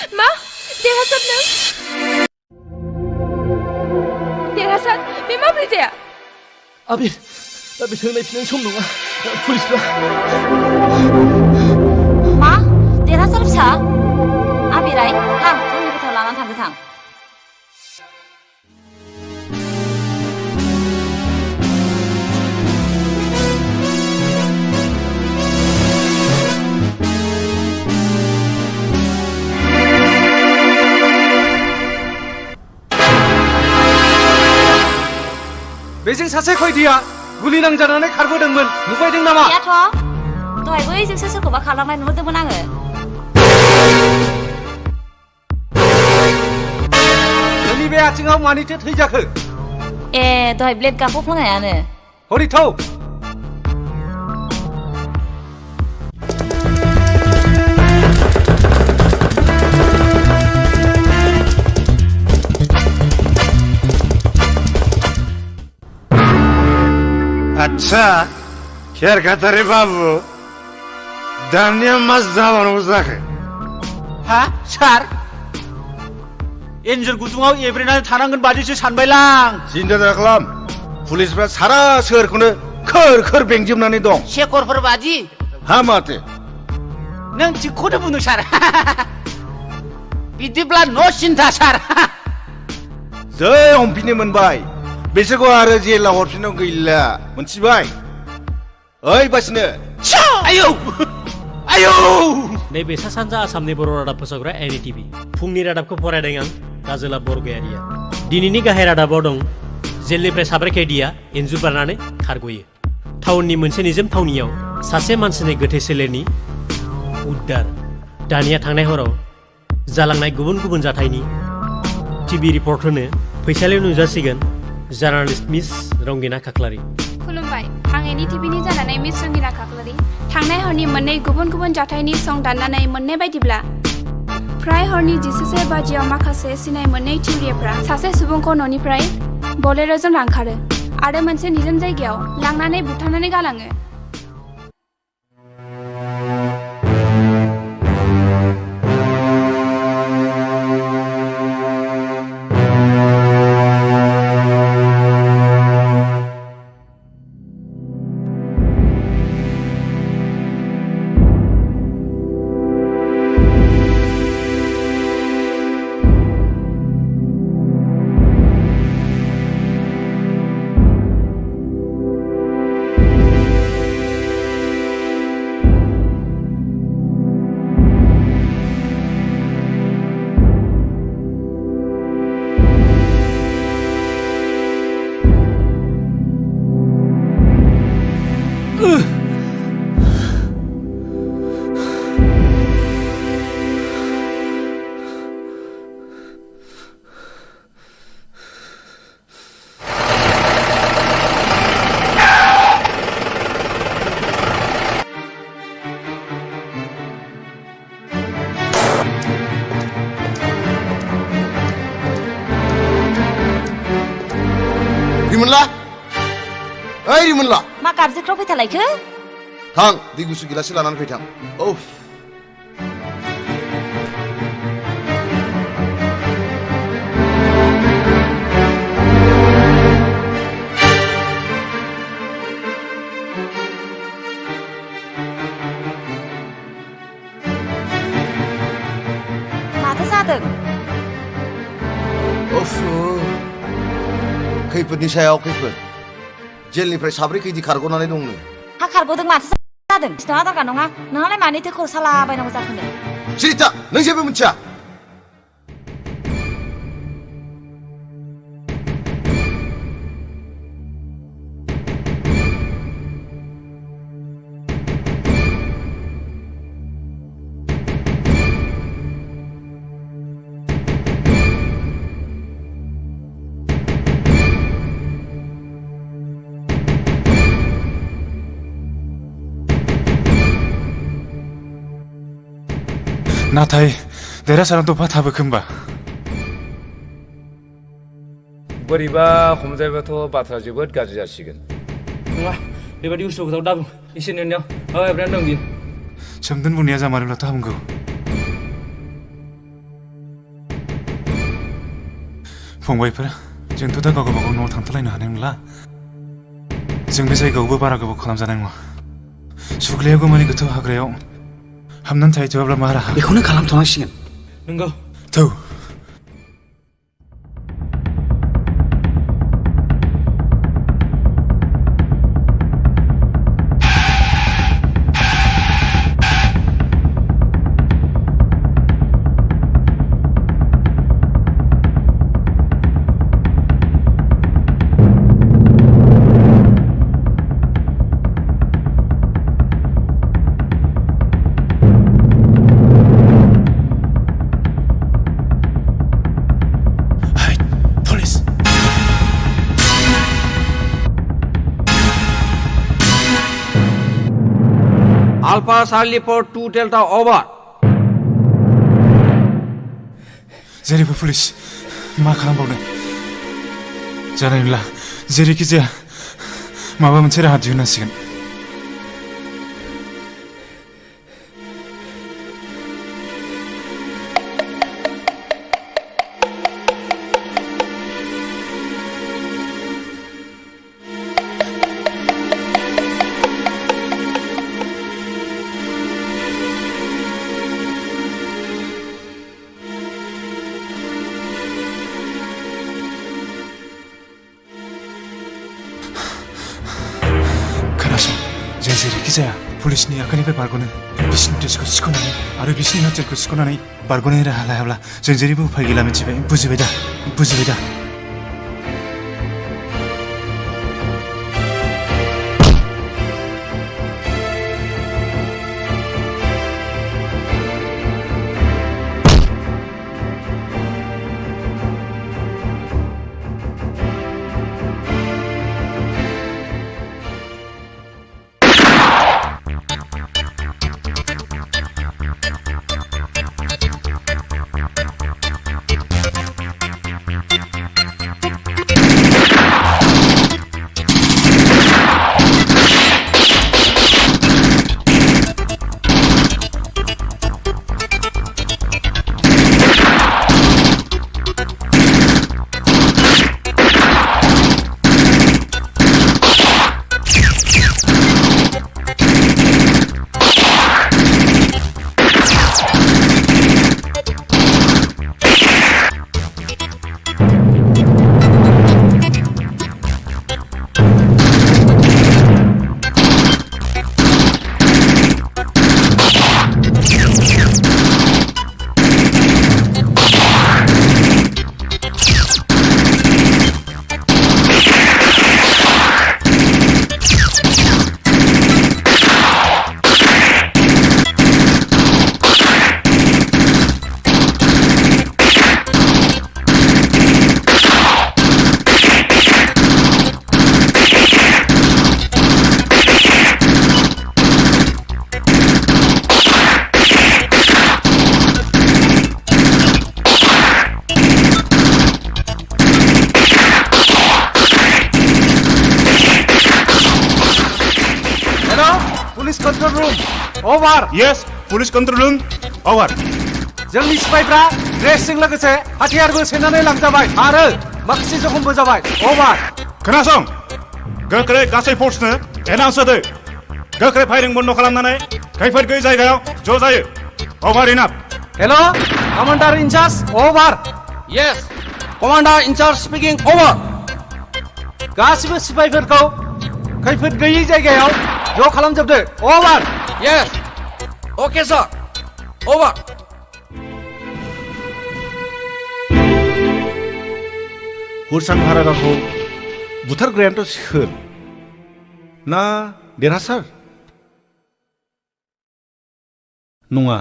मा देरहासार नों देरहासार बे माबोरै जाया आबिर दा बिसोर नायफिननायनि सम नङा पुलिसफ्रा मा देरहासार फिसा आबिराय थां आंनि गथ'खौ लानानै थांदो थां बेजों सासे खैदिया गुलि नांजानानै खारबोदोंमोन नुबायदों नामा? गैयाथ' दहाय बैजोंसो सोरखौबा खारलांनाय नुहरदोंमोन आङो नोंनि बे आथिङाव मानिथो थै जाखो? ए दहाय ब्लेड गाखोफ्लांनायानो हरिथौ अच्छा खेर खातारे बाबू दानिया मास जाबानो जाखो हा सार एन्जर गुदुङाव एब्रेनानै थानांगोन बादिसो सानबायलां सिन्था दाखालाम पुलिसफ्रा सारा सोहोरखौनो खोर खोर बेंजोबनानै दं शेखरफोर बादि हा माथो नों थिगखौनो बुंदों सार बिदिब्ला न' सिन्था सार जै हमफिननो मोनबाय बिसोरखौ आरो जेलाव हरफिननाव गैला मोनथिबाय ओइ बासिनो आयौ आयौ नैबे सा सानजा आसामनि बर' रादाब फोसावग्रा NDTV फुंनि रादाबखौ फरायदों आं काजोला बरगयारिया दिनैनि गाहाय रादाबाव दं जेलनिफ्राय साब्रै खैदिया इन्जुर बारनानै खारग'यो टाउननि मोनसे निजोम थावनियाव सासे मानसिनि गोथै सोलेरनि उद्धार दानिया थांनाय हराव जालांनाय गुबुन गुबुन जाथायनि टिभि रिपर्ट होनो फैसालियाव नुजासिगोन जार्नालिस्ट मिस रंगिना खाख्लारि खुलुमबाय आं NDTVनि जानानै मिस रंगिना खाख्लारि थांनाय हरनि मोननै गुबुन गुबुन जाथायनि सं दाननानै मोननाय बायदिब्ला फ्राय हरनि 11 बाजियाव माखासे सिनाय मोननै थिउरियाफ्रा सासे सुबुंखौ न'निफ्राय बलेर'जों लांखारो आरो मोनसे निजोम जायगायाव लांनानै बुथारनानै गालाङो रिमोनला ओइ रिमोनला मा गाबज्रिख्राव फैथालायखो थां दै गुसु गिलाससे लानानै फैथां औ माथो जादों खैफोदनि सायाव खैफोद जेलनिफ्राय साब्रै खैदि खारग'नानै दंनो हा खारग'दों माथो जादों खिन्थाना दरकार नङा नोंहालाय मानोथो खर' सालाबायनांगौ जाखोनो सिरिथा नों जेबो मिथिया नाथाय देरहासाराथ' फाथाबोखो होमबा बोरैबा हमजायोबाथ' बाथ्रा जोबोद गाज्रि जासिगोन नङा बेबायदि उसु खोथाखौ दाबुं एसे नेनायाव एब्रानो दं बियो सोमदोन बुंनाया जामारोब्लाथ' हामगौ फंबायफोर जोंथ' दा गाव गावबागाव न'आव थांथ'लायनो हानाय नंला जों बे जायगायावबो बारा गोबाव खालामजानाय नङा सुग्लायागौ मानि गोथौ हाग्रायाव हाबनानै थाहैथ'आब्ला मा राहा बेखौनो खालामथ'नांसिगोन नंगौ थौ Alpha Charlie for 2 Delta over. जेरैबो पुलिस मा खालामबावनो जानाय नंला जेरैखि जाया माबा मोनसे राहा दिहुननांसिगोन जों जेरैखि जाया पुलिसनि आखाइनिफ्राय बारग'नो बिसिनि ड्रेसखौ सिख'नानै आरो बिसिनि हाथियारखौ सिख'नानै बारग'नायनि राहा लायाब्ला जों जेरैबो उफाय गैला मिथिबाय बुजिबाय दा Control room, over. Yes, police control room, over. जोंनि सिपाइफ्रा ड्रेसजों लोगोसे हाथियारबो सेनानै लांजाबाय आरो माखासे जखमबो जाबाय over. खोनासं गोख्रै गासै फोर्सनो एनाउन्स होदो गोख्रै फायरिं बन्द खालामनानै खैफोद गैयै जायगायाव ज' जायो over enough. Hello, Commander in charge, over. Yes, Commander in charge speaking, over. गासिबो सिपाइफोरखौ खैफोद गैयै जायगायाव ज' खालामजोबदो over. Yes, okay sir, over. हुरसां हारागाखौ बुथारग्रायानोथ' सोर ना देरहासार नङा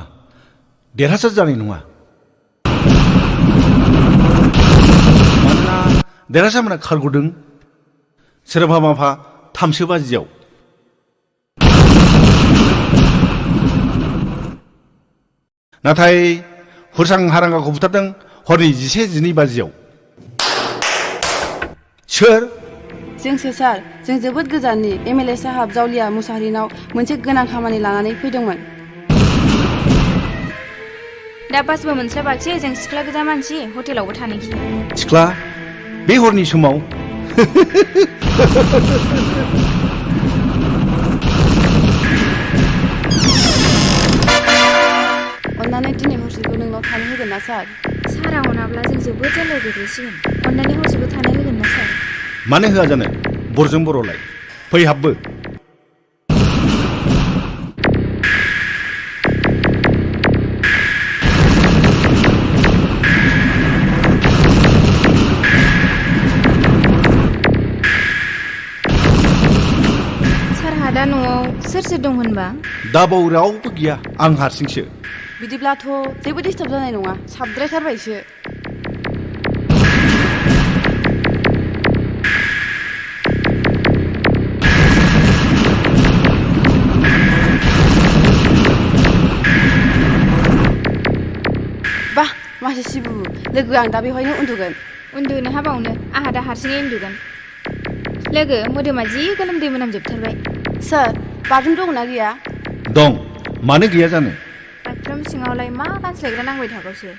देरहासार जानाय नङा मानोना देरहासारमोना खारग'दों सोरबा माफा 3 बाजियाव नाथाय हुरसां हारांगाखौ बुथारदों हरनि 11-12 बाजियाव सोर जोंसो सार जों जोबोद गोजाननि एमएलए साहाब जावलिया मुसाहारिनाव मोनसे गोनां खामानि लानानै फैदोंमोन दा बासबो मोनस्लाबाखिसै जों सिख्ला गोजा मानसि हटेलावबो थानो गियो सिख्ला बे हरनि समाव अन्नानै दिनै हरसेखौ नोंनाव थानो होगोन ना सार? सारा अनाब्ला जों जोबोद जाल्लायाव गोग्लैसिगोन। अन्नानै हरसेखौ थानाय होगोन ना सार? मानो होआ जानो बरजों बरलाय फै हाबबो सारहा दा न'आव सोर सोर दं होनबा? दा बाव रावबो गैया आं हारसिंसो बिदिब्लाथ' जेबो डिस्टार्ब जानाय नङा साबद्रायथारबायसो बाह मासे सिबु लोगो आं दा बेवहायनो उन्दुगोन उन्दुनो हाबावनो आंहा दा हारसिङै उन्दुगोन लोगो मोदोमा जि गोलोमदै मोनामजोबथारबाय सार बाथरुम दंना गैया दं मानो गैया जानो बाथरुम सिङावलाय मा गानस्लायग्रा नांबाय थागौसो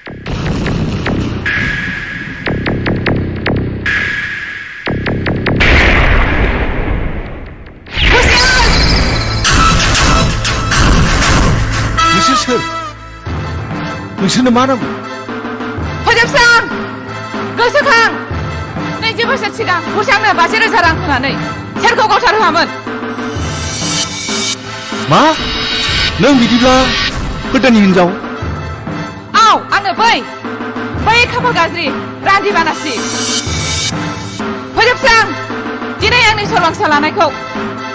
नोंसोर सोर नोंसोरनो मा नांगौ फोजोबस्रां गोसोखां 20 बोसोर सिगां हुसांनो 5,000 रां होनानै सोरखौ गावथारहोआमोन मा नों बिदिब्ला गोदाननि हिनजाव औ आङो बै खाफाल गाज्रि रान्दि बानासि फोजोबस्रां दिनै आंनि सरबांसा लानायखौ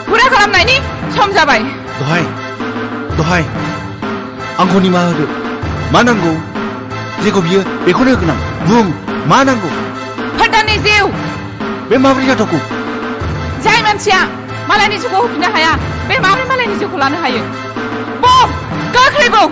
पुरा खालामनायनि सम जाबाय दहाय आंखौ निमाहा होदो मा नांगौ जेखौ बियो बेखौनो होगोन आं बुं मा नांगौ फोरदाननि जिउ बे माबोरै जाथावगौ जाय मानसिया मालायनि जिउखौ होफिननो हाया बे माबोरै मालायनि जिउखौ लानो हायो बुं गोख्रै बुं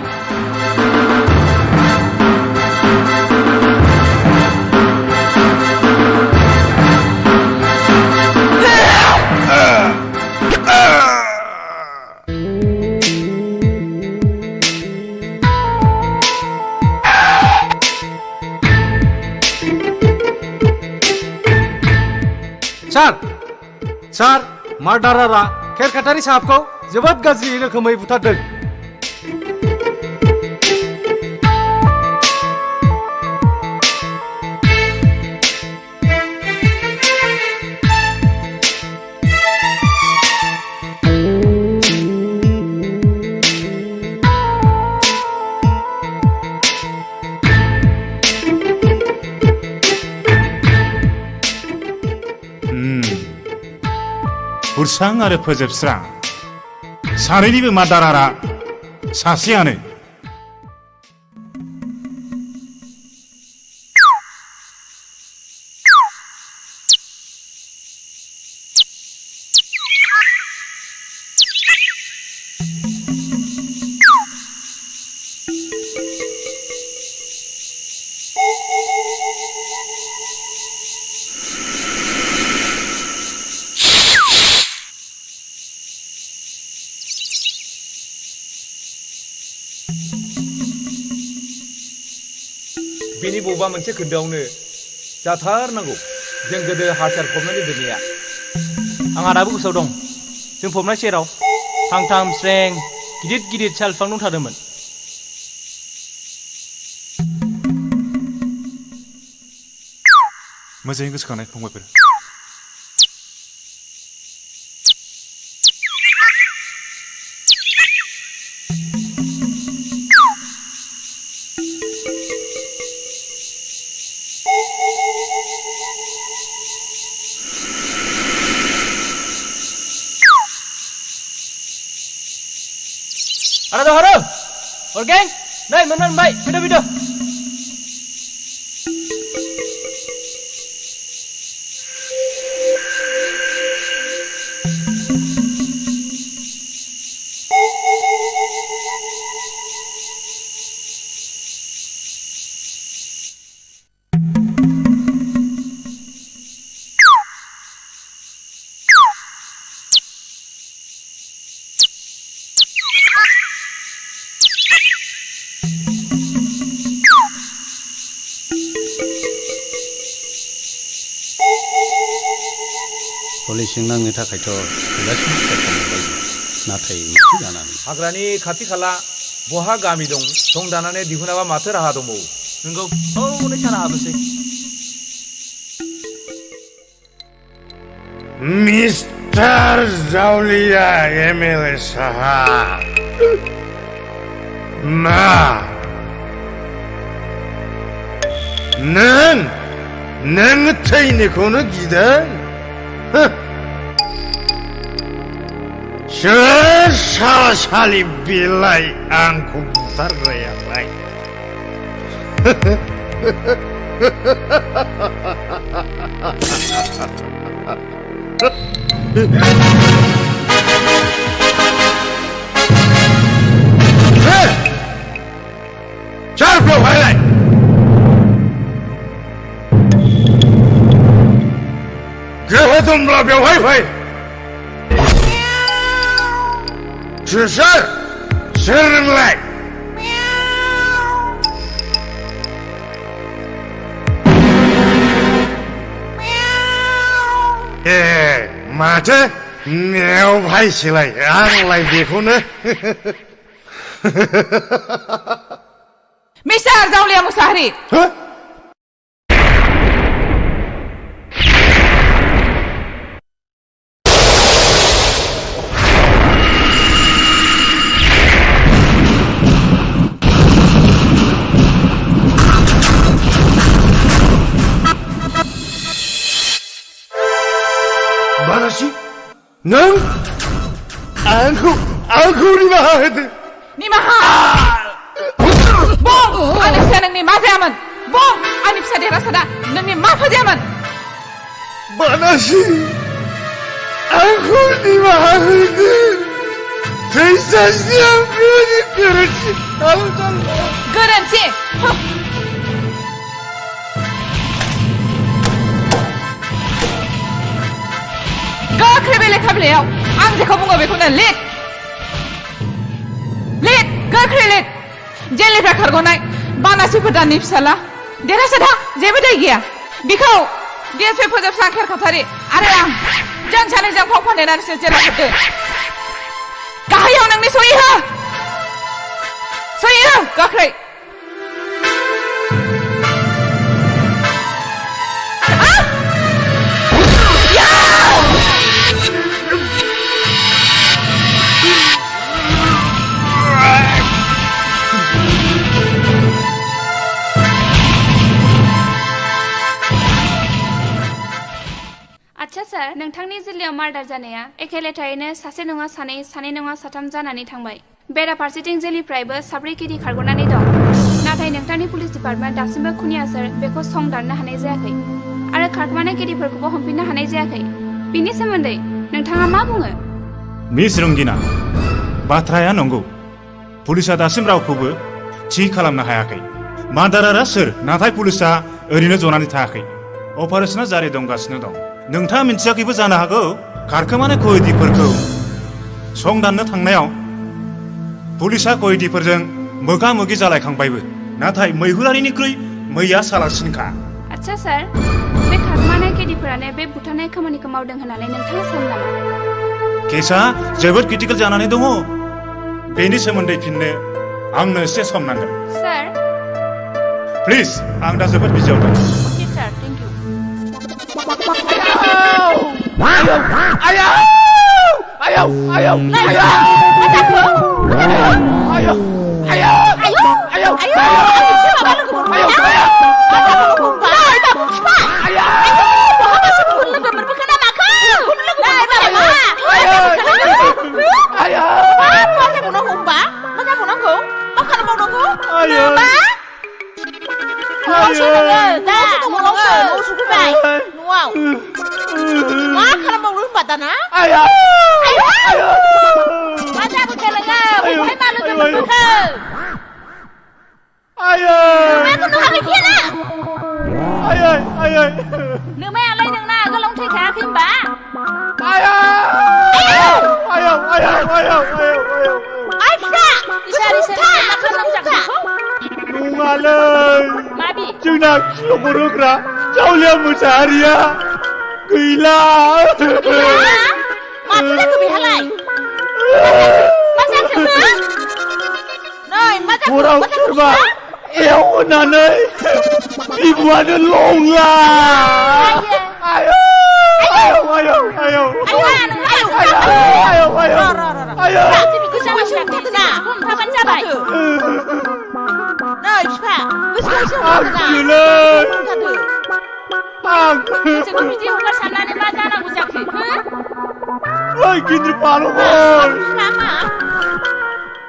सार मार्डारारा खेरखातारि साहाबखौ जोबोद गाज्रि रोखोमै बुथारदों बुरसां आरो फोजोबस्रां सानैनिबो मादारारा सासेयानो बिनि बबेबा मोनसे खोन्दोआवनो जाथारनांगौ जों गोदो हासार फबनानै दोननाया आंहा दाबो गोसोआव दं जों फबनाय सेराव थांथाम स्रें गिदिर साल बिफां दंथारोमोन मोजाङै गोसोखांनाय फंबायफोर Ada haram. Orgeng, nay menan baik, video. पुलिसजों नांनो थाखायथ' थोजासे सेस्था मोनबाय नाथाय एसे जानानै हाग्रानि खाथि खाला बहा गामि दं सं दानानै दिहुनाबा माथो राहा दंबावो नोंगौ हनै साना हाबनोसै मिस्टार जावलिया एमएलए साहब मा नों थैनोखौनो गिदों सोर सालासालि बेलाय आंखौ बुथारग्रायालाय सोर बेवहायलाय गोहो दंब्ला बेवहाय फै सोर नोंलाय ए माथो मेव भाइसोलाय आंलाय बेखौनो मिस्टार जावलिया मुसाहारि बारासि नों आंखौ निमाहा होदो निमाहा बुं आंनि फिसा नोंनि मा जायामोन बुं आंनि फिसा देरहासादा नोंनि मा फोजायामोन बारासि आंखौ निमाहा होदो थैजासे आं बेबायदि गोरोन्थि गोरोन्थि गोख्रै बे लेखा बिलाइयाव आं जेखौ बुङो बेखौनो लिर गोख्रै लिर जेलनिफ्राय खारग'नाय बानासि फोदाननि फिसाला देरहासादा जेबो दाय गैया बिखौ डिएसपि फोजोबस्रां खेरखाथारि आरो आं जों सानैजों फाव फान्दायनानैसो जेलाव हरदों गाहायाव नोंनि सहि हो गोख्रै आच्छा सार नोंथांनि जिल्लायाव मार्डार जानाया एखे लेथायैनो सासे नङा सानै सानै नङा साथाम जानानै थांबाय बेराफारसेथिं जेलनिफ्रायबो साब्रै केदि खारग'नानै दं नाथाय नोंथांनि पुलिस डिपार्टमेन्ट दासिमबो खुनिया सार बेखौ सं दाननो हानाय जायाखै आरो खारखोमानाय केदिफोरखौबो हमफिननो हानाय जायाखै बिनि सोमोन्दै नोंथाङा मा बुङो मिस रंगिना बाथ्राया नंगौ पुलिसा दासिम रावखौबो थि खालामनो हायाखै मार्डारारा सोर नाथाय पुलिसा ओरैनो जनानै थायाखै अपारेशना जारि दंगासिनो दं नोंथाङा मिन्थियाखैबो जानो हागौ खारखोमानाय खैदिफोरखौ सं दाननो थांनायाव पुलिसा खैदिफोरजों मोगा मोगि जालायखांबायबो नाथाय मैहुरारिनिख्रुइ मैया सालासिनखा आच्छा सार बे खारखोमानाय केदिफोरानो बे बुथारनाय खामानिखौ मावदों होननानै नोंथाङा सानो नामा केसा जोबोद क्रिटिकेल जानानै दङ बेनि सोमोन्दै फिननो आंनो एसे सम नांगोन सार प्लिज आं दा जोबोद बिजियाव दं अके सार थेंक इउ जोंना खिल'खौ रोग्रा जावलिया मुसाहारिया गैला माथो जाखो बेहालाय मा जाखो नै मा जाखो हराव सोरबा एवनानै इबुआनो लंला आयौ आयौ आयौ आयौ आयौ आयौ गोसावा सिराखैना हमथाबानो जाबाय नै बिफा गोसोआवसो हमथादो जोंखौ बिदि हगारसारनानै मा जानांगौ जाखो ओइ गिदिर पाल'मोन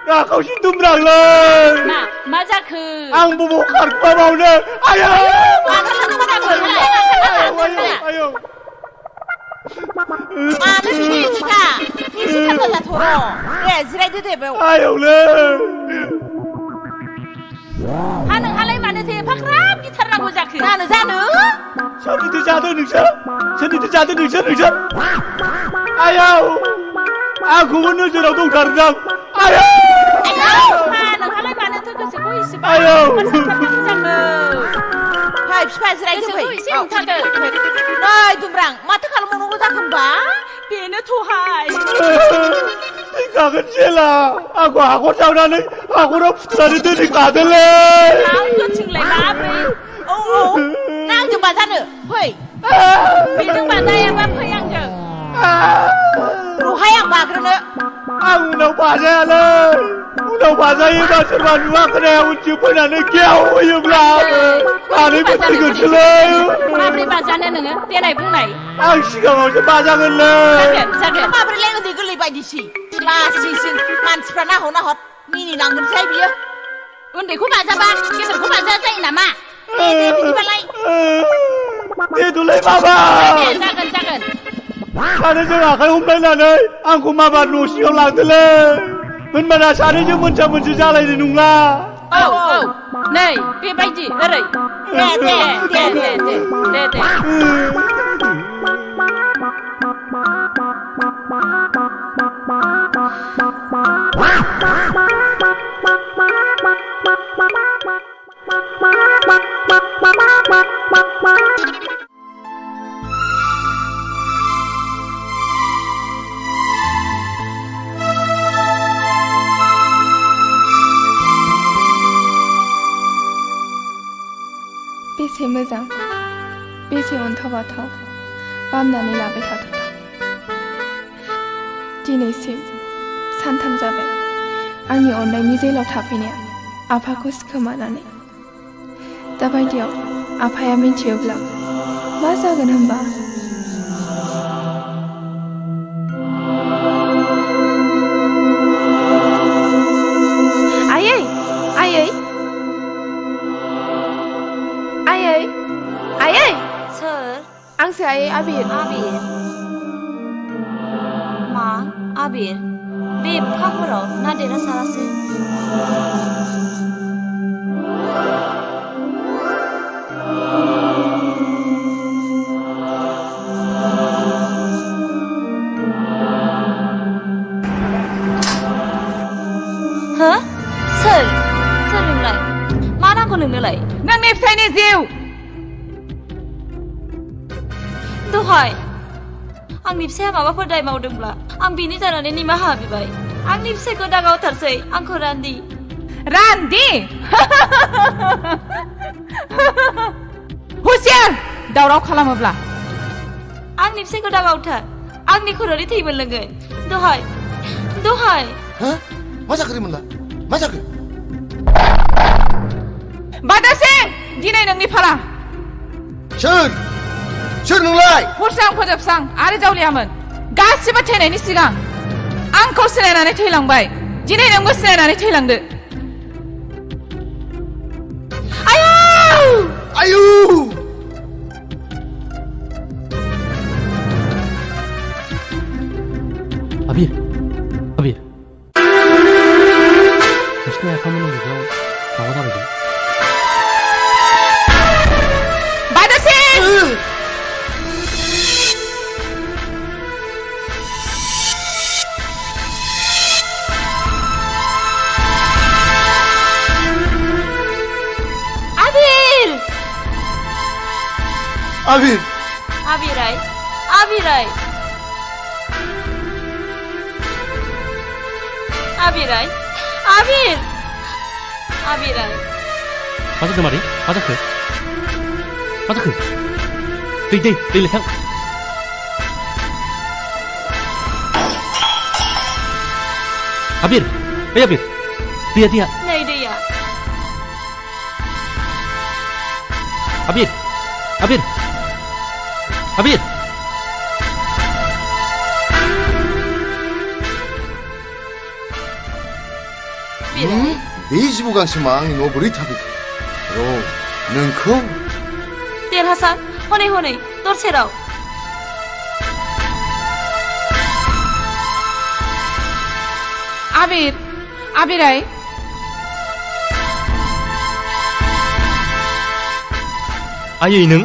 गाखावसि दुमब्रांलै मा जाखो आं बबाव खारखुमाबावनो आयौ मानो बिदि बिफा एसे थान्दा जाथ'र' दे जिरायदो दे बेयाव आयौलै हा नोंहालाय मानोथो एफाग्राब गिथारनांगौ जाखो जानो सोरनिथो जादों नोंसोर आयौ आंखौबो नोजोराव दंथारदां आयौ नोंहालाय मानोथो गोसोखौ एसेबां आयौ जाखो फै बिफा जिरायदो फै एसे हमथादो नै दुमब्रां माथो खालामनांगौ जाखो होनबा बेनोथ'हाय थैखागोन जेला आंखौ हाखर जावनानै हाखराव फुथुनानै दोनहैखादोलै आंखौथिंलाय माब्रै औ नांजों बाजानो फै बेजों बाजायाबा फै आंजों रहाय आं बाग्रोनो आं उनाव बाजायोबा सोरबा नुवा खोनाया उनथिं फैनानै गेवहैयोब्ला आनैबो थैगोनसोलै माब्रै बाजानो नोङो देनाय बुंनाय आं सिगाङावसो बाजागोनलै जागोन माब्रैलाय उन्दै गोरलै बायदिसि लासिंसिं मानसिफ्रा नाहर मिनिनांगोनसै बियो उन्दैखौ बाजाबा गेदेरखौ बाजाया जायो नामा दे बिदिबालाय देदुलै माबा जागोन सानैजों आखाइ हमलायनानै आंखौ माबा न' सिङाव लांदोलै होनबाना सानैजों मोनसे जालायनाय नंला औ नै बेबायदि ओरै दे बेसे मोजां बेसे अन्थाव बाथाव बामनानै लाबाय थाथावथाव दिनैसिम सानथाम जाबाय आंनि अननायनि जेलाव थाफैनाया आफाखौ सिखोमानानै दाबायदियाव आफाया मिथियोब्ला मा जागोन होनबा आयै सोर आंसो आयै आबिर मा आबिर बे एफा हराव ना देरहासारासो हो सोर नोंलाय मा नांगौ नोंनोलाय नोंनि फिसायनि जिउ दहाय आंनि फिसाया माबाफोर दाय मावदोंब्ला आं बिनि जानानै निमाहा बिबाय आंनि फिसायखौ दागावथारसै आंखौ रान्दि हुसियार दावराव खालामोब्ला आंनि फिसायखौ दागावथार आंनि खर'नि थै मोनलोंगोन दहाय मा जाखो रिमोनला मा जाखो बादासे दिनै नोंनि फारा सोर नोंलाय हरस्रां फोजोबस्रां आरो जावलियामोन गासिबो थैनायनि सिगां आंखौ सिनायनानै थैलांबाय दिनै नोंबो सिनायनानै थैलांदो आयु 아비에 당신의 약한 분은 누구야? 나보다 왜? 바다씨! 아비라이 आबिराय आबिराय आबिर आबिराय मा जाखो मादै मा जाखो दै लेखां आबिर ओइ आबिर दैया नै दैया आबिर बे जिबौ गांसोमा आंनि न'आव बोरै थाफैखो र' नोंखौ देरहासार हनै दर सेराव आबिराय आयै नों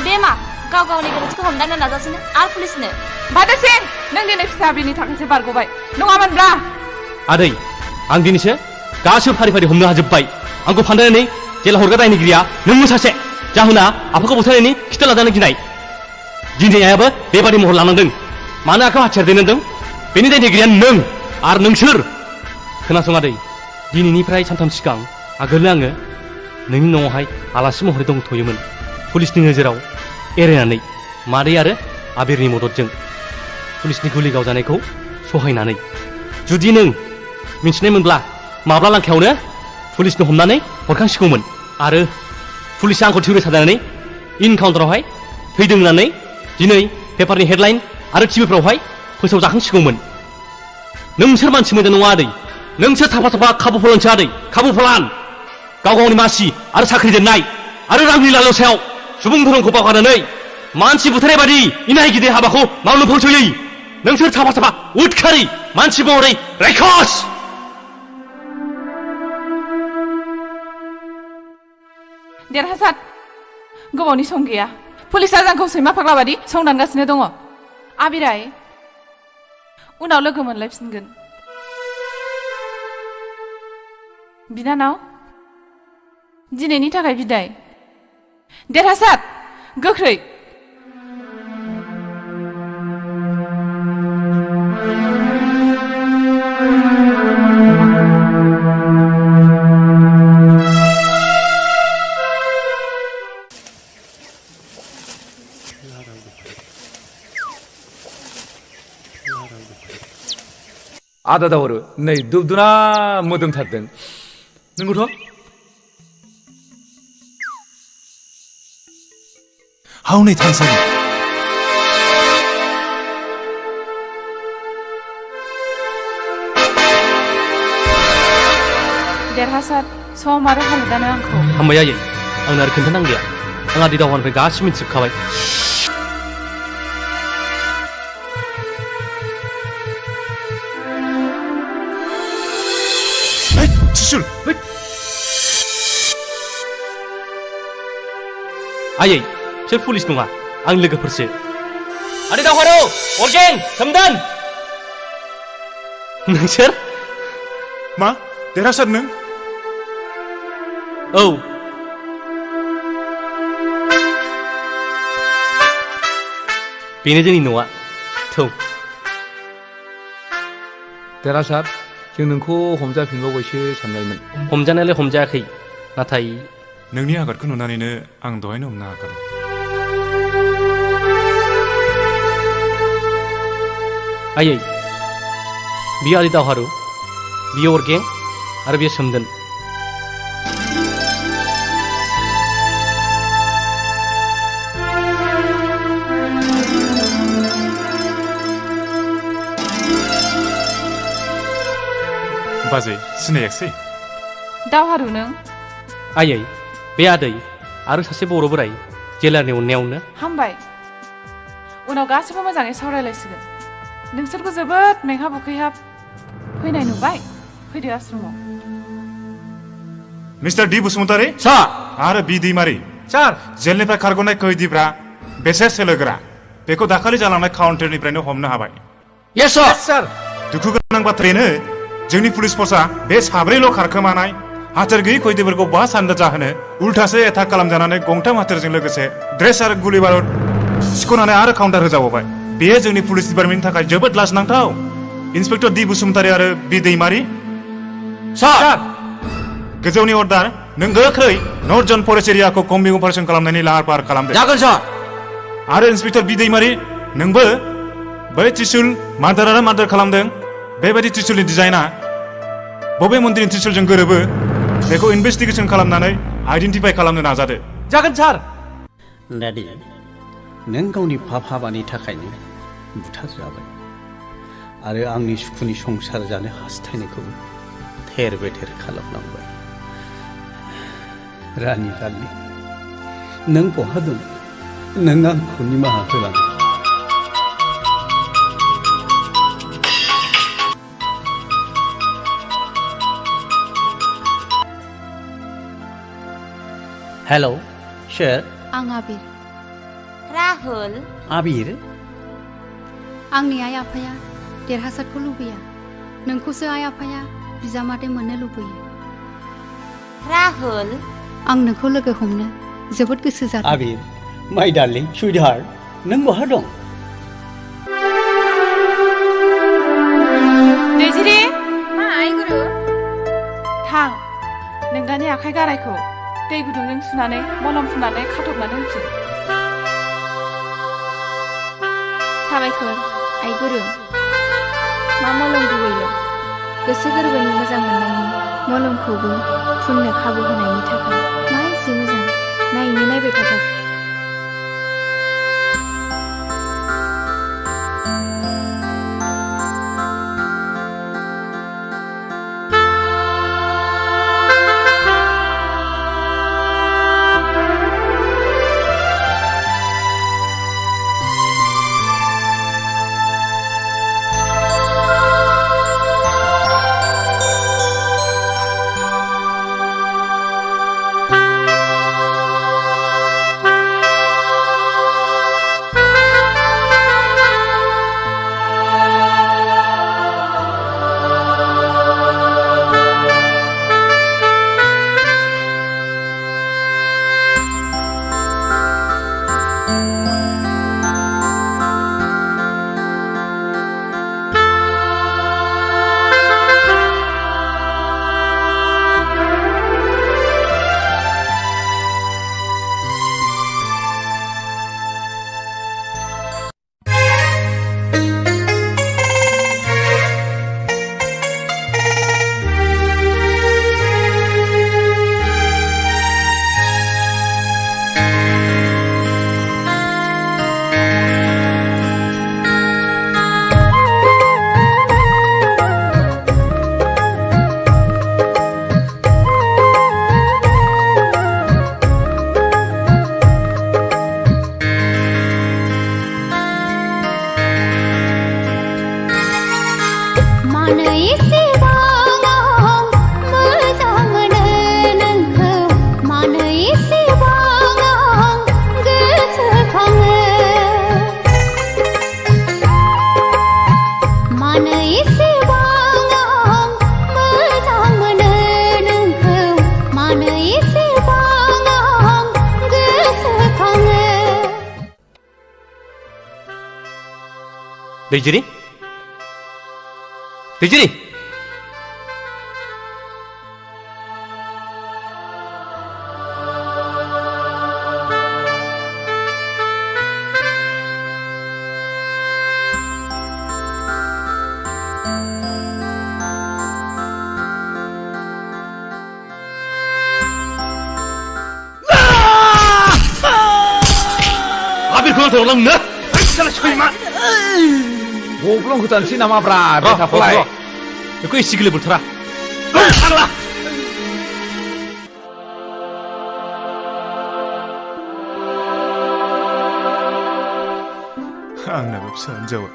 बे मा गाव गावनि गोरोन्थिखौ हमदांनो नाजासिनो आरो पुलिसनो बादासिन नों दिनै फिसा आबिरनि थाखायसो बारग'बाय नङामोनब्ला आदै आं दिनैसो गासैबो फारि हमनो हाजोब्बाय आंखौ फानदायनानै जेला हरग्रा दायनिगिरिया नोंनो सासे जाहोना आफाखौ बुथारनायनि खिथु लाजानो गिनाय दिनै आयाबो बेबादि महर लानांदों मानो आंखौ हाथियार दैनांदों बेनि दायनिगिरिया नों आरो नोंसोर खोनासं आदै दिनैनिफ्राय सानथाम सिगां आगोलनो आङो नोंनि न'आवहाय आलासि महरै दंथ'योमोन पुलिसनि नोजोराव एरायनानै मादै आरो आबिरनि मददजों पुलिसनि गुलि गावजानायखौ सहायनानै जुदि नों मिन्थिनाय मोनब्ला माब्ला लांखायावनो पुलिसनो हमनानै हरखांसिगौमोन आरो पुलिसा आंखौ थिउरे साजायनानै इनकाउन्टारावहाय थैदों होननानै दिनै पेपारनि हेडलाइन आरो टिभिफ्रावहाय फोसावजाखांसिगौमोन नोंसोर मानसि मोजां नङा आदै नोंसोर थाफा खाबु फलानसो आदै खाबु फलान गाव गावनि मासि आरो साख्रि दोननाय आरो रांनि लालसायाव सुबुं धोरोमखौ बावगारनानै मानसि बुथारनाय बादि इनाय गिदिर हाबाखौ मावनो फावसोयै नोंसोर थाफा उदखारि मानसि महरै रायखस देरहासार गोबावनि सम गैया पुलिसा जोंखौ सैमा फाग्ला बादि संदानगासिनो दङ आबिराय उनाव लोगो मोनलायफिनगोन बिनानाव दिनैनि थाखाय बिदाय देरहासार गोख्रै आदा दावरो नै दुबदुना मोदोमथारदों नंगौथ' हावनै थानसालि देरहासार सम आरो हालोदानो आंखौ हामबाय आयै आंनो आरो खोन्थानांलिया आं आदै दावहानिफ्राय गासिबो मिथिजोबखाबाय आयै सोर पुलिस नङा आं लोगोफोरसो आदै दावहारु अरगें सोमदोन नोंसोर मा देरहासार नों औ बेनो जोंनि न'आ थौ देरहासार जों नोंखौ हमजाफिनबावबायसो सानबायमोन हमजानायालाय हमजायाखै नाथाय नोंनि आगादखौ नुनानैनो आं दहायनो हमनो हाखादों आयै बियो आदै दावहारु बियो अरगें आरो बियो सोमदोन बाजै सिनायाखिसै दावहारु नों आयै बे आदै आरो सासे बर' बोराय जेलारनि अननायावनो हामबाय उनाव गासिबो मोजाङै सावरायलायसिगोन नोंसोरखौ जोबोद मेंहाब उखैहाब फैनाय नुबाय फैदो आश्रमाव मिस्टार डि बसुमतारी सार आरो बि दैमारि सार जेलनिफ्राय खारग'नाय खैदिफ्रा बेसे सोलोगोरा बेखौ दाखालि जालांनाय काउन्टारनिफ्रायनो हमनो हाबाय यस सार दुखु गोनां बाथ्रायानो जोंनि पुलिस फर्सआ बे साब्रैल' खारखोमानाय हाथेर गैयै खैदिफोरखौ बहा सान्दा जाहोनो उल्थासो एटाक खालामजानानै गंथाम हाथेरजों लोगोसे ड्रेस आरो गुलि बारुद सिख'नानै आरो काउन्टार होजाबावबाय बेयो जोंनि पुलिस डिपार्टमेन्टनि थाखाय जोबोद लाजिनांथाव इन्सपेक्टर दि बसुमतारी आरो बि दैमारि सार गोजौनि अर्डार नों गोख्रै नर्थ जन फरेस्ट एरियाखौ कम्बिं अपारेसन खालामनायनि लाहार फाहार खालामदो जागोन सार आरो इन्सपेक्टर बि दैमारि नोंबो बै त्रिशुल मार्डारारा मार्डार खालामदों बेबायदि त्रिशुलनि डिजाइना बबे मन्दिरनि त्रिशुलजों गोरोबो बेखौ इनभेस्टिगेसन खालामनानै आइडेन्टिफाइ खालामनो नाजादो जागोन सार दादि नों गावनि हाबानि थाखायनो बुथारजाबाय आरो आंनि सुखुनि संसार जानो हास्थायनायखौबो थेर बेथेर खालामलांबाय रानि रानि नों बहा दं नों आंखौ निमाहा होलां हेलौ सोर आं आबिर राहुल आबिर आंनि आइ आफाया देरहासारखौ लुबैया नोंखौसो आइ आफाया बिजामादै मोननो लुबैयो राहुल आं नोंखौ लोगो हमनो जोबोद गोसो जादों आबिर माय डार्लिं सुइटहार्ट नों बहा दं दैजिरि मा आइ गुरु थां नोंदानि आखाइ गारायखौ दै गुदुंजों सुनानै मलम फुननानै खाथबनानै होफिन साबायखर आइ गुरु मा मलम गुबैल' गोसो गोरबोनि मोजां मोननायनि मलमखौबो फुननो खाबु होनायनि थाखाय मा एसे मोजां नायनो नायबाय थाथार दैजिरि दैजिरि 아비를 들어오나? 아이씨, 소이마. गब्लं होथानोसै नामाब्रा बे थाखौलाय बेखौ एसे गिलिर बुथारा थांला आंनाबो फिसा हिनजावा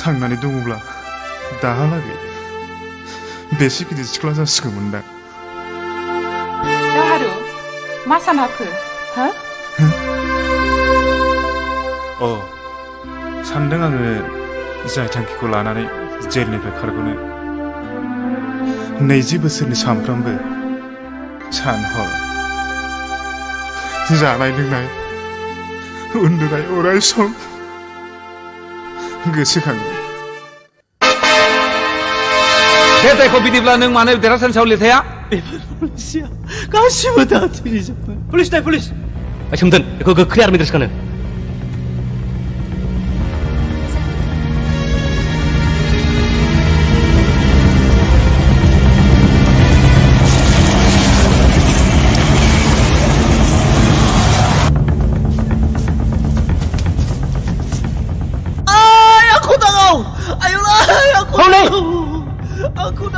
थांनानै दङब्ला दाहालागै बेसे गिदिर सिख्ला जासिगौमोनदां दाहारु मा सानहाबखो हो अ सानदों आङो जाय थांखिखौ लानानै जेलनिफ्राय खारग'नो 20 बोसोरनि सानफ्रोमबो सान हर जानाय लोंनाय उन्दुनाय अराय सम गोसोखाङो मेथाइखौ बिदिब्ला नों मानो देरहासालियाव लिरथाया गासिबो दा थैजोब्बाय पुलिस सोमदोन बेखौ गोख्रै आर्मि ड्रेस गानो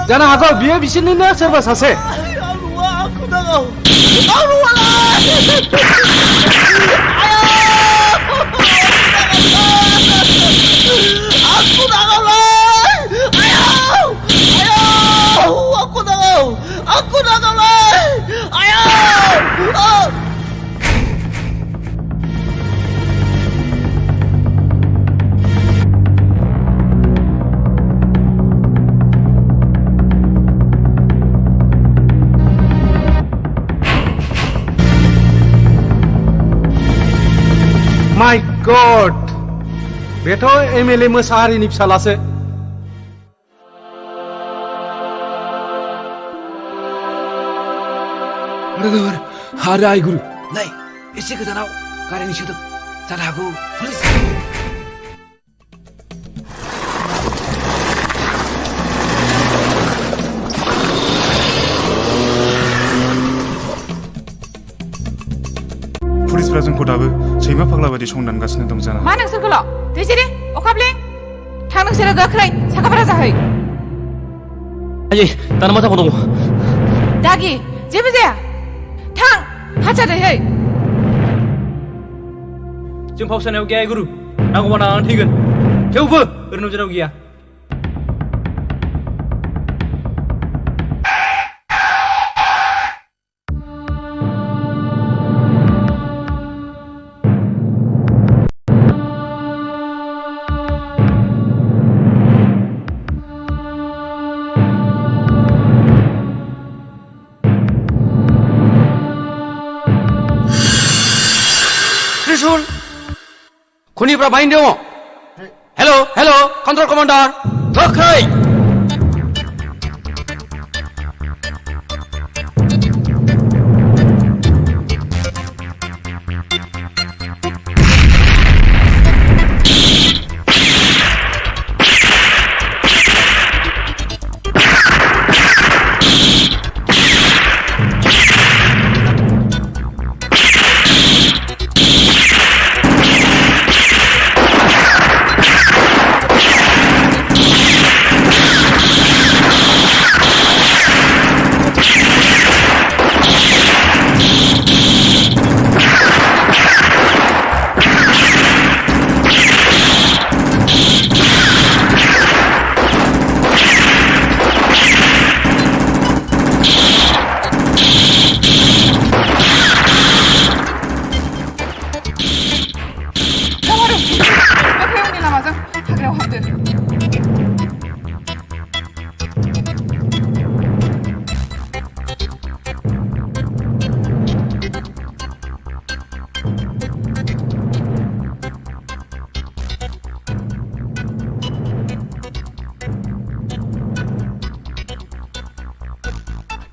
जानो हागौ बियो बिसोरनिनो सोरबा सासे माय गड बेथ' एमएलए मोसाहारिनि फिसालासो आरो आइ गुरु नै एसे गोजानाव गारिनि सोदोब जानो हागौ पुलिस पुलिसफ्रा जोंखौ दाबो सैमा फाग्ला बायदि संदानगासिनो दं जानो मा नोंसोरखौल' दैजिरि अखाब्लें थां नोंसोरो गोख्रै साखाफारा जाहै आयै दाना मा जाबाव दङ दागि जेबो जाया थां हाजादैहै जों फावसायनायाव गैया गुरु नांगौबा नांनानै थैगोन थेवबो ओरैनो जेराव गैया खुनिफ्रा बाहायनो दङ हेल' कन्ट्रल कमान्डार गोख्रै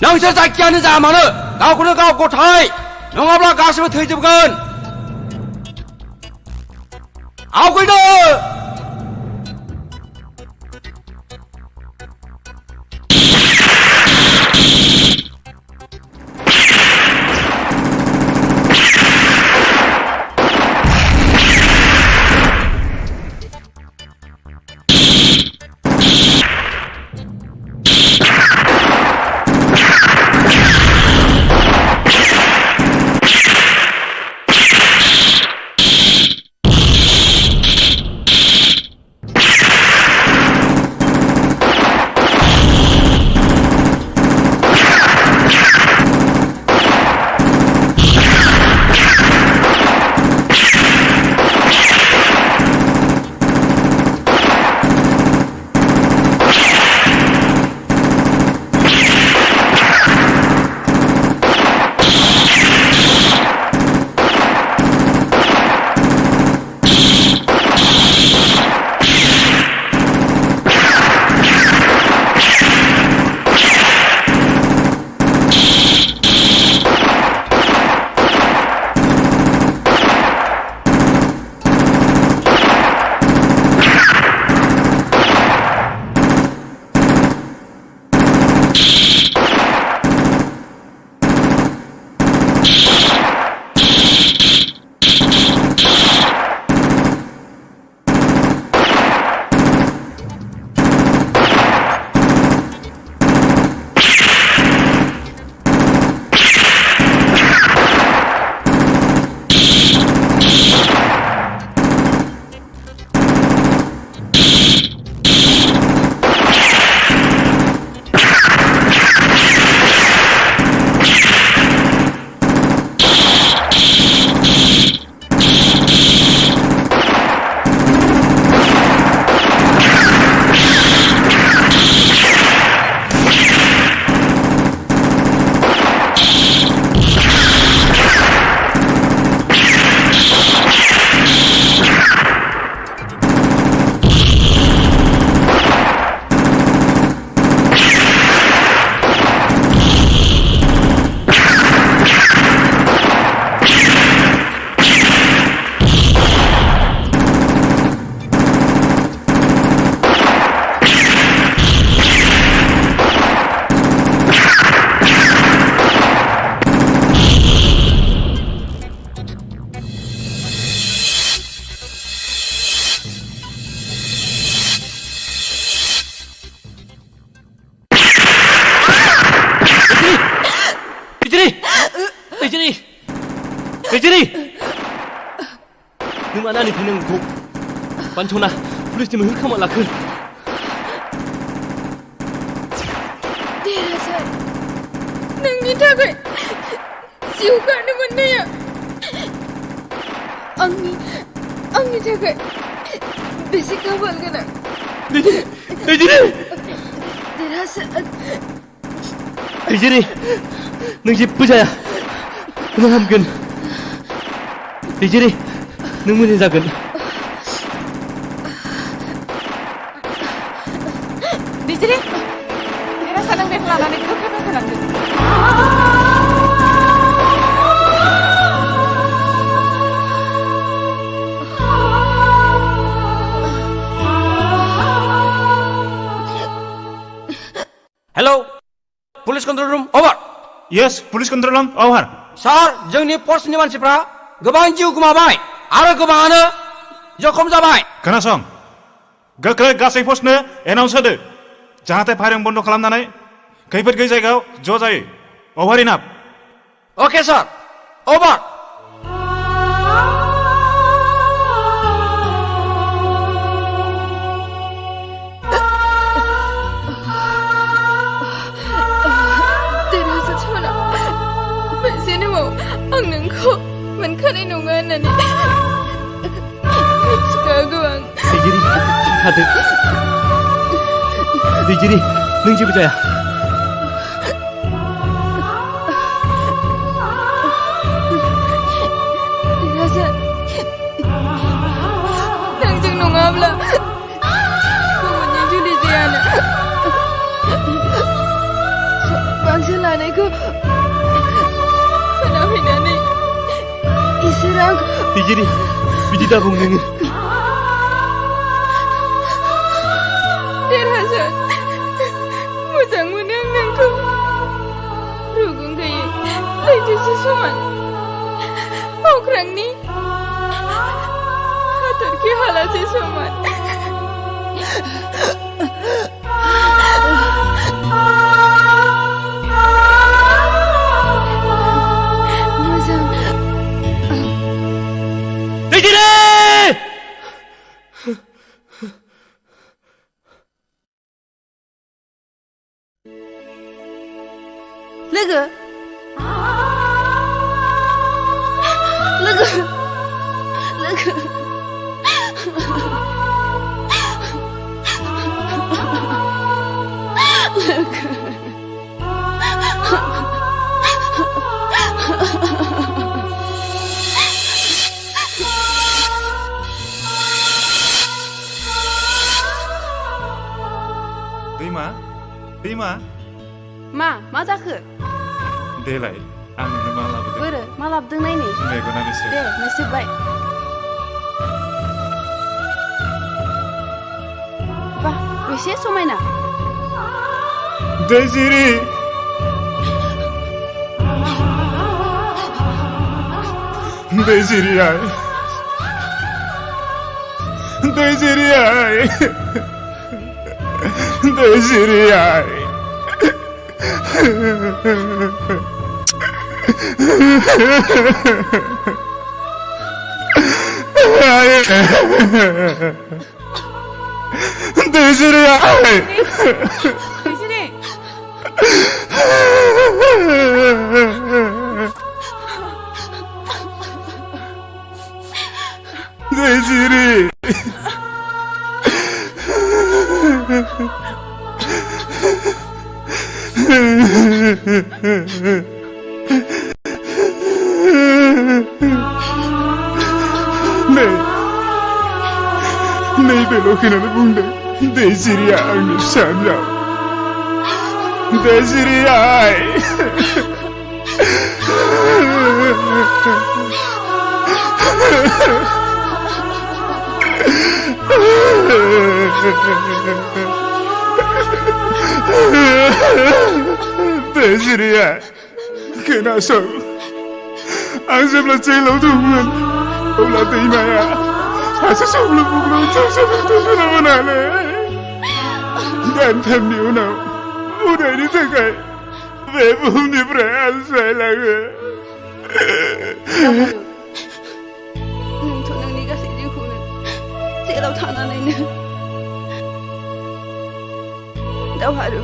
नोंसोर जायखियानो जा मानो गावखौनो गाव गथाय नङाब्ला गासिबो थैजोबगोन आवगैदो नों मानो आंनिफ्राय नोंखौ बानस'ना पुलिसनि मैहुर खालामना लाखो? देरहासार नोंनि थाखाय जिउ गारनो मोननाया आंनि थाखाय बेसे खाफाल गोनां। देरहासार दैजिरि नों जेबो जाया नों हामगोन दैजिरि नों मोजां जागोन। दैजिरि देरहासार नों बेखौ लानानै गोख्रै मोसालांदो। हेलौ पुलिस कन्ट्रोल रुम अभार। यस पुलिस कन्ट्रोल रुम अभार। सार जोंनि फर्सनि मानसिफ्रा गोबां जिउ गोमाबाय आरो गोबाङानो जखम जाबाय। खोनासं गोख्रै गासै फर्सनो एनाउन्स होदो जाहाथे फायरिं बन्द खालामनानै खैफोद गैयै जायगायाव ज' जायो। अभार इनाफ। अके सार अभार। आं नोंखौ मोनखानाय नङा होननानै मिथिखागौ आं। दैजिरि थादो दैजिरि नों जेबो जाया। देरहासार नोंजों नङाब्ला गुबुनजों जुलि जायानो बांसिन लानायखौ खोनाफैनानै इसोरा दैजिरि बिदि दाबुं नोङो। देरहासार मोजां मोनो आं नोंखौ रुगुं गैयै लैथोसो समान अख्रांनि हाथरखि हालासे समान। लोगो दैमा मा जाखो? देलाय आं नोंनो मा लाबोदों? बोरो मा लाबोदों नायनि? मेगनानो एसे दे नुजोब्बाय। बा बेसे समायना। दैजिरि दैजिरि आइ दैजिरि आइ दैजिरि आइ दैजिरि आइ दैजिरि नैबेल' होननानै बुंदों दैजिरिया आंनि फिसा हिनजाव दैजिरि आइ दैजिरि आइ खोनासं आं जेब्ला जेलाव दंमोन अब्ला दैमाया सासे सोमलु बुग्लु होनानै दानथामनि उनाव उदायनि थाखाय बे बुहुमनिफ्राय आनज्रायलाङो नोंथ' नोंनि गासै जिउखौनो जेलाव थानानैनो दावहारु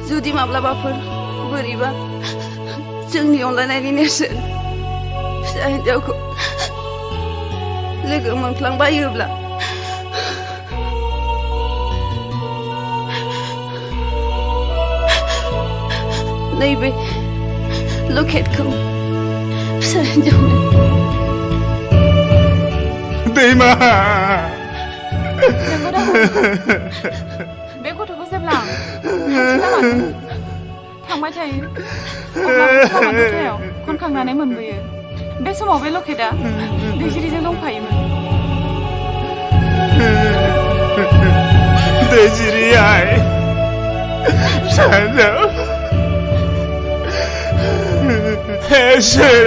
जुदि माब्लाबाफोर बोरैबा जोंनि अनलायनायनि नेरसोन फिसा हिनजावखौ लोगो मोनफ्लांबायोब्ला नैबे लकेटखौ फिसा हिनजावनो दैमा बे गथ'खौ जेब्ला थांबाय थायो अब्ला लामा दथायाव खनखांनानै मोनबोयो बे समाव बे लकेटआ दैजिरिजों दंफायोमोन दैजिरि आइ फिसा हिनजाव इसोर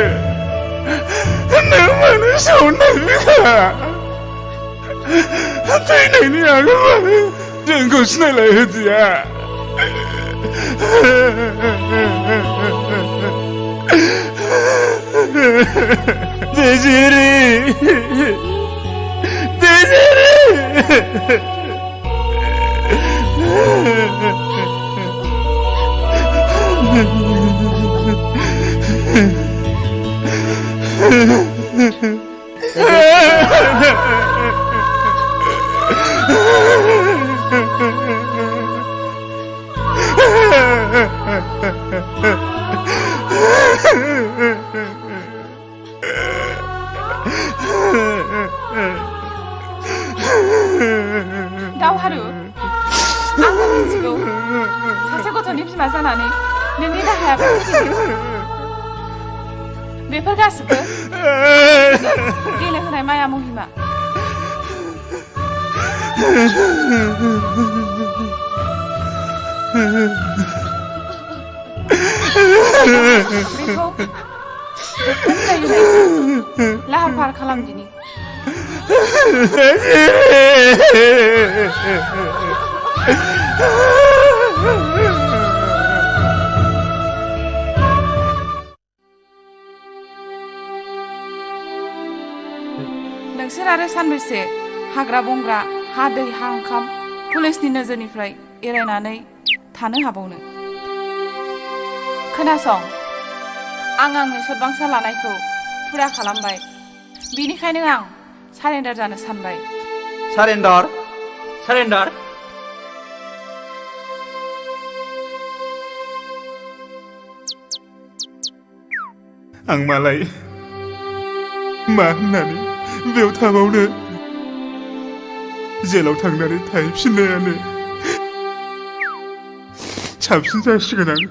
नों मानो सावनाय बिखा थैनायनि आगोल जोंखौ सिनायलायहोदिया दैजिरि दैजिरि दावहारु आंबो मिथिगौ सासे गथ'नि बिमा जानानै नोंनि दाहाया बेफोर गासिबो गेलेहोनाय माया महिमा बेखौ लाहार फाहार खालामदिनि नोंसोर आरो सानबेसे हाग्रा बंग्रा हा दै हा ओंखाम पुलिसनि नोजोरनिफ्राय एरायनानै थानो हाबावनो खोनासं आं आंनि सदबांसा लानायखौ पुरा खालामबाय बिनिखायनो आं सारेन्डार जानो सानबाय सारेन्डार सारेन्डार आं मालाय मा होननानै बेयाव थाबावनो जेलाव थांनानै थाहैफिननायानो साबसिन जासिगोन आं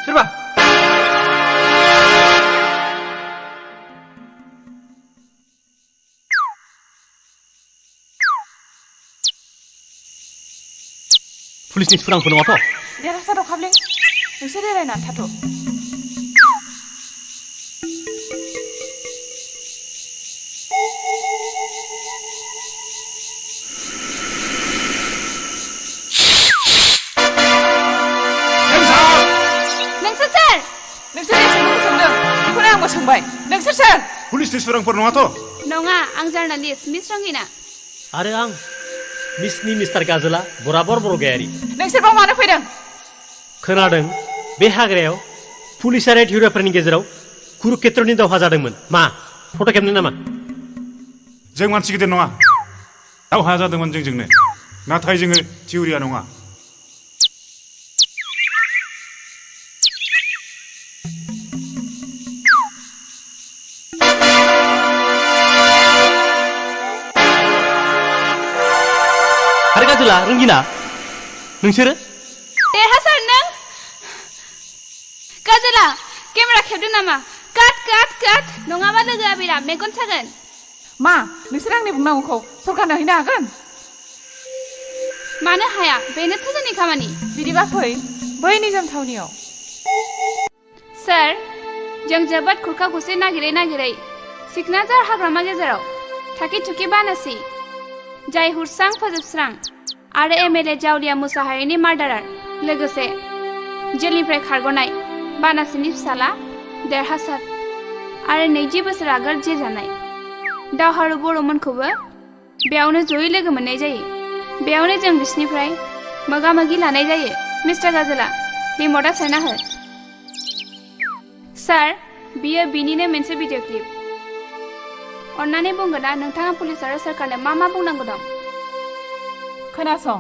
सोरबा पुलिसनि सुरांफोर नङाथ' देरहासाराव खाबलें नोंसोर रायलायनानै थाथ' नोंसोर सोंदों बेखौनो आंबो सोंबाय नोंसोर सोर पुलिसनि सुरांफोर नङाथ' नङा आं जार्नालिस्ट मिस रंगिना आरो आं मिसनि मिस्टार गाजोला बराबर बरगयारि नोंसोर बाव मानो फैदों खोनादों बे हाग्रायाव पुलिस आरो थिउरियाफोरनि गेजेराव कुरुक्षेत्रनि दावहा जादोंमोन मा फट' खेबनो नामा जों मानसि गिदिर नङा दावहा जादोंमोन जोंजोंनो नाथाय जोङो थिउरिया नङा आरो गाजोला रंगिना नोंसोरो देरहासार नों गाजोला केमेरा खेबदों नामा काट काट काट नङाबा लोगोआ बिराद मेगन सागोन मा नोंसोर आंनि बुंनांगौखौ सरकारनो हैनो हागोन मानो हाया बेनोथ' जोंनि खामानि बिदिबा फै बै निजाम थावनियाव सार जों जोबोद खुरखा खुसि नागिरै सिकनाझार हाग्रामा गेजेराव थाखि थुखि बानासि जाय हुरस्रां फोजोबस्रां आरो एमएलए जावलिया मुसाहारिनि मार्डारार लोगोसे जेलनिफ्राय खारग'नाय बानासिनि फिसाला देरहासार आरो 20 बोसोर आगोल जेल जानाय दावहारु बर'मोनखौबो बेयावनो जयै लोगो मोननाय जायो बेयावनो जों बिसोरनिफ्राय मोगा मोगि लानाय जायो मिस्टार गाजोला रिमटआ सेरना हो सार बियो बिनिनो मोनसे भिडिअ क्लिप अन्नानै बुंगोन ना नोंथाङा पुलिस आरो सरकारनो मा बुंनांगौ दं खोनासं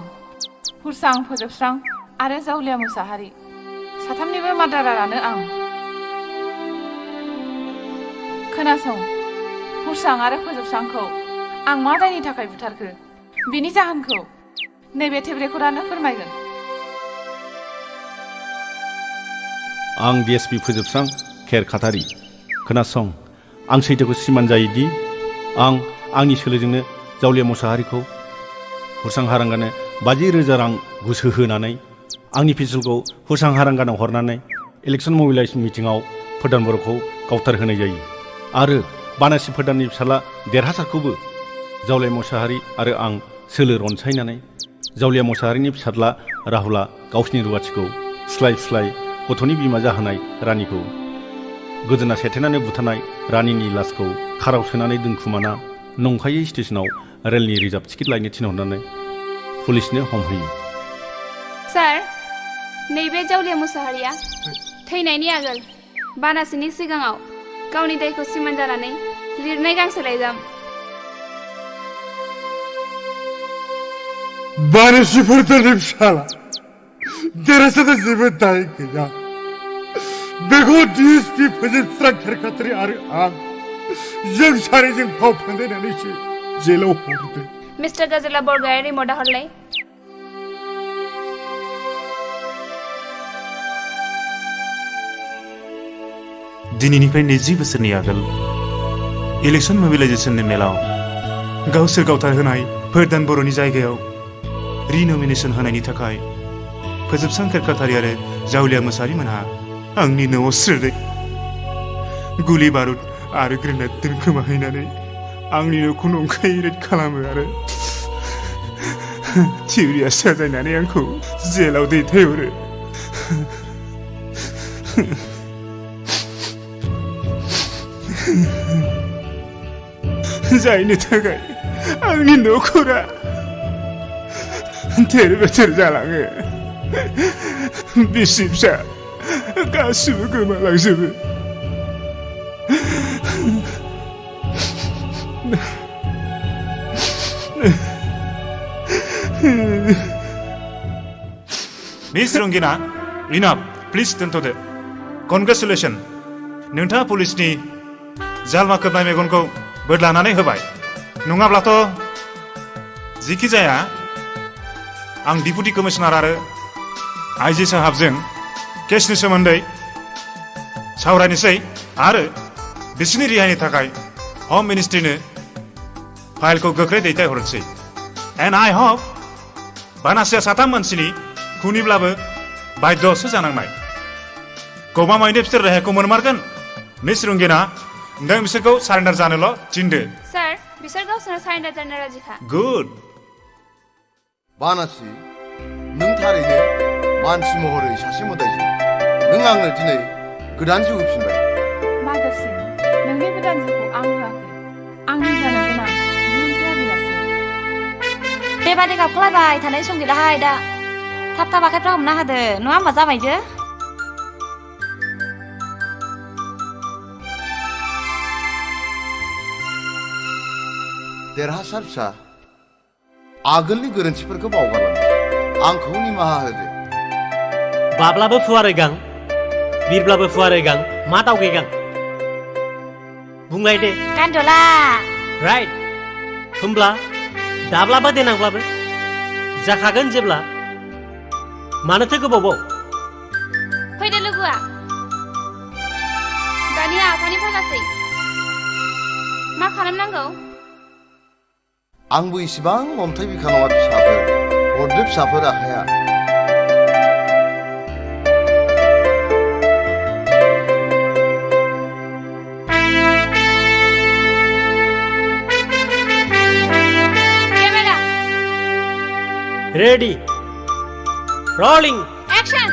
हुरस्रां फोजोबस्रां आरो जावलिया मुसाहारि साथामनिबो मार्डारारानो आं खोनासं हुरस्रां आरो फोजोबस्रांखौ आं मा दायनि थाखाय बुथारखो बिनि जाहोनखौ नैबे टेप रेकर्डारनो फोरमायगोन आं डिएसपि फोजोबस्रां खेर खातारि खोनासं आं सैथोखौ सिमान जायोदि आं आंनि सोलोजोंनो जावलिया मुसाहारिखौ हुरस्रां हारांगानो 50,000 रां घुस होनानै आंनि पिस्तलखौ हुरस्रां हारांगानो हरनानै इलेक्सन मोबिलाइजेसन मिटिंआव फोदान बर'खौ गावथारहोनाय जायो आरो बानासि फोदाननि फिसाला देरहासारखौबो जावलिया मुसाहारि आरो आं सोलो रनसायनानै जावलिया मुसाहारिनि फिसाज्ला राहुला गावसिनि रुवाथिखौ फुस्लाय गथ'नि बिमा जाहोनाय रानिखौ गोदोना सेथेनानै बुथारनाय रानिनि लासखौ काराव सोनानै दोनखुमाना नंखायै स्टेशनाव रेलनि रिजार्भ टिकेट लायनो थिनहरनानै पुलिसनो हमहोयो सार नैबे जावलिया मुसाहारिया थैनायनि आगोल बानासिनि सिगाङाव गावनि दायखौ सिमान जानानै लिरनाय गांसे लाइजाम बानासिफोरनि फिसाला देरहासारहा जेबो दाय गैया बेखौ डिएसपि फोजोबस्रां खेर खातारि आरो आं जों सानैजों फाव फान्दायनानैसो जेलाव हरदों मिस्टार गाजोला बरगयारि रिमटआ हरलाय दिनैनिफ्राय 20 बोसोरनि आगोल इलेक्सन मोबिलाइजेसननि मेलाव गावसोर गावथारहोनाय फोरदान बर'नि जायगायाव रिनमिनेसन होनायनि थाखाय फोजोबस्रां खेर खातारि आरो जावलिया मुसाहारि मोनहा आंनि न'आव स्रोदै गुलि बारुद आरो ग्रेनेड दोनखोमाहैनानै आंनि न'खौ नंखायै रेड खालामो आरो थिउरिया साजायनानै आंखौ जेलाव दैथायहरो जायनि थाखाय आंनि न'खरा थेर बेथेर जालाङो बिसि फिसा गासिबो गोमालांजोबो मिस रंगिना इनाफ प्लिज दोनथ'दो कनग्रेचुलेसन नोंथाङा पुलिसनि जालमा खोबनाय मेगनखौ बोदलानानै होबाय नङाब्लाथ' जिखि जाया आं डिपुटि कमिशनार आरो आइजि साहाबजों केसनि सोमोन्दै सावरायनोसै आरो बिसोरनि रिहायनि थाखाय हम मिनिस्ट्रिनो फाइलखौ गोख्रै दैथायहरनोसै एन्ड आइ हप बानासिया साथाम मानसिनि खुनिब्लाबो बाध्यसो जानांनाय गमामायैनो बिसोर रेहायखौ मोनमारगोन मिस रंगिना नों बिसोरखौ सारेन्डार जानोल' थिनदो सार बिसोर गावसोरनो सारेन्डार जानो राजिखा गुड बानासि नों थारैनो मानसि महरै सासे मोदायजो नों आंनो दिनै गोदान जिउ होफिनबाय माधबसिं नोंनि गोदान जिउखौ आं होआखै आंनि जानो गोनां मोनसे आबिलासो बेबादि गाबख्लायबाय थानाय सम गैलाहाय दा थाब थाब आखाइफ्रा हमना होदो नङा होमबा जामायजो देरहासार फिसा आगोलनि गोरोन्थिफोरखौ बावगारलांदो आंखौ निमाहा होदो बाब्लाबो फुवारै गां बिरब्लाबो फुवारै गां मा दावगे गां बुंलाय दे गान्दला राइट होमब्ला दाब्लाबो देनांब्लाबो जाखागोन जेब्ला मानोथो गोबावबाव फैदो लोगोआ दानिया आफानि फागासै मा खालामनांगौ आंबो इसिबां अन्थाइ बिखा नङा फिसाफोर हरदो फिसाफोर आखाया रेडी रोलिंग एक्शन